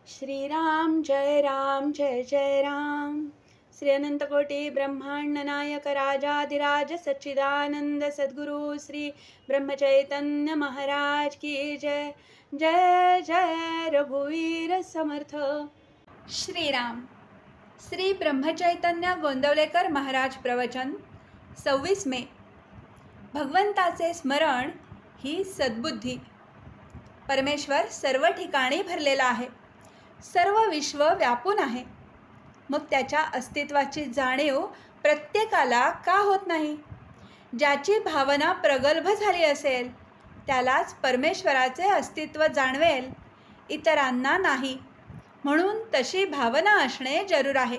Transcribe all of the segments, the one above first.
श्रीराम जय जय राम। श्री अनंतकोटी ब्रह्मांड नायक राजाधिराज सच्चिदानंद सद्गुरु श्री ब्रह्मचैतन्य महाराज की जय। जय जय रघुवीर समर्थ। श्रीराम। श्री ब्रह्मचैतन्य गोंदवलेकर महाराज प्रवचन 26 मे। भगवंताचे स्मरण ही सद्बुद्धी। परमेश्वर सर्व ठिकाणी भरलेला आहे, सर्व विश्व व्यापून आहे, मग त्याच्या अस्तित्वाची जाणीव प्रत्येकाला का होत नाही? ज्याची भावना प्रगल्भ झाली असेल त्यालाच परमेश्वराचे अस्तित्व जाणवेल, इतरांना नाही। म्हणून तशी भावना असणे जरूर आहे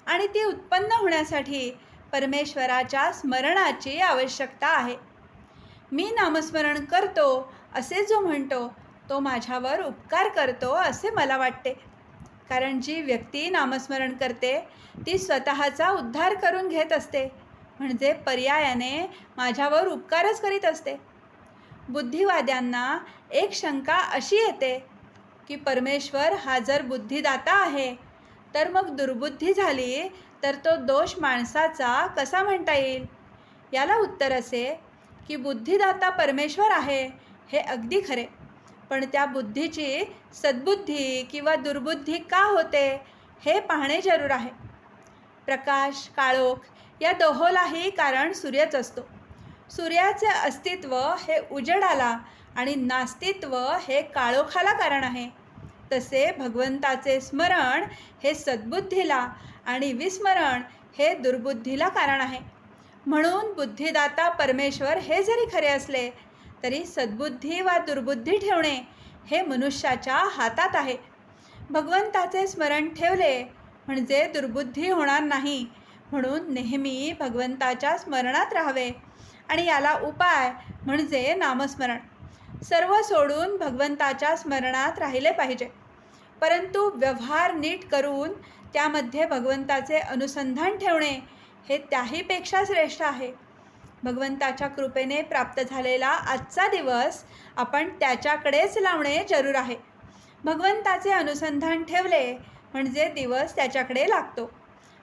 आणि ती उत्पन्न होण्यासाठी परमेश्वराच्या स्मरणाची आवश्यकता आहे। मी नामस्मरण करतो असे जो म्हणतो तो माझ्यावर उपकार करतो असे मला वाटते, कारण जी व्यक्ती नामस्मरण करते ती स्वतःचा उद्धार करून घेत असते, म्हणजे पर्यायाने माझ्यावर उपकारच करीत असते। बुद्धिवाद्यांना एक शंका अशी येते की परमेश्वर हा जर बुद्धिदाता आहे तर मग दुर्बुद्धी झाली तर तो दोष माणसाचा कसा म्हणता येईल? याला उत्तर असे की बुद्धिदाता परमेश्वर आहे हे अगदी खरे, पण त्या बुद्धीची सद्बुद्धी किंवा दुर्बुद्धी का होते हे पाहणे जरूर आहे। प्रकाश काळोख या दोहोलाही कारण सूर्यच असतो। सूर्याचे अस्तित्व हे उजेडाला आणि नास्तित्व हे काळोखाला कारण आहे, तसे भगवंताचे स्मरण हे सद्बुद्धीला आणि विस्मरण हे दुर्बुद्धीला कारण आहे। म्हणून बुद्धिदाता परमेश्वर हे जरी खरे असले तरी सद्बुद्धी वा दुर्बुद्धी ठेवणे हे मनुष्याच्या हातात आहे। भगवंताचे स्मरण ठेवले म्हणजे दुर्बुद्धी होणार नाही, म्हणून नेहमी भगवंताच्या स्मरणात राहावे आणि याला उपाय म्हणजे नामस्मरण। सर्व सोडून भगवंताच्या स्मरणात राहिले पाहिजे, परंतु व्यवहार नीट करून त्यामध्ये भगवंताचे अनुसंधान ठेवणे हे त्याहीपेक्षा श्रेष्ठ आहे। भगवंताच्या कृपेने प्राप्त झालेला आजचा दिवस आपण त्याच्याकडेच लावणे जरूर आहे। भगवंताचे अनुसंधान ठेवले म्हणजे दिवस त्याच्याकडे लागतो।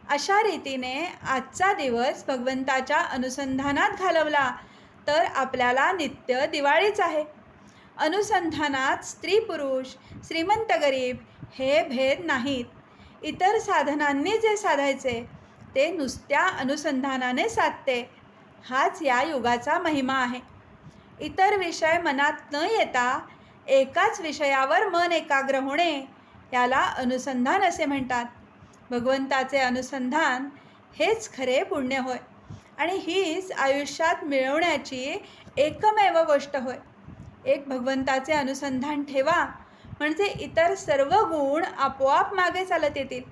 अशा रीतीने आजचा दिवस भगवंताच्या अनुसंधानात घालवला तर आपल्याला नित्य दिवाळीच आहे। अनुसंधानात स्त्री पुरुष श्रीमंत गरीब हे भेद नाहीत। इतर साधनांनी जे साधायचे ते नुसत्या अनुसंधानाने साधते, हाच या युगाचा महिमा आहे। इतर विषय मनात न येता एकाच विषयावर मन एकाग्र होणे याला अनुसंधान असे म्हणतात। भगवंताचे अनुसंधान हेच खरे पुण्य होय आणि हीच आयुष्यात मिळवण्याची एकमेव गोष्ट होय। एक भगवंताचे अनुसंधान ठेवा म्हणजे इतर सर्व गुण आपोआप मागे चालत येतील।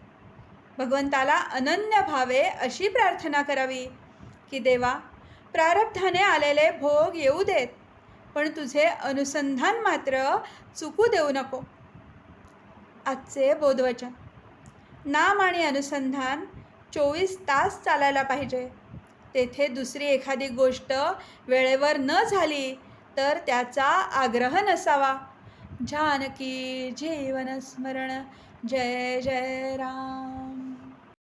भगवंताला अनन्य भावे अशी प्रार्थना करावी की देवा, प्रारब्धाने आलेले भोग येऊ देत, पण तुझे अनुसंधान मात्र चुकू देऊ नको। आजचे बोधवचन। नाम आणि अनुसंधान 24 तास चालायला पाहिजे। तेथे दुसरी एखादी गोष्ट वेळेवर न झाली तर त्याचा आग्रह नसावा। जानकी जीवन स्मरण जय जय राम।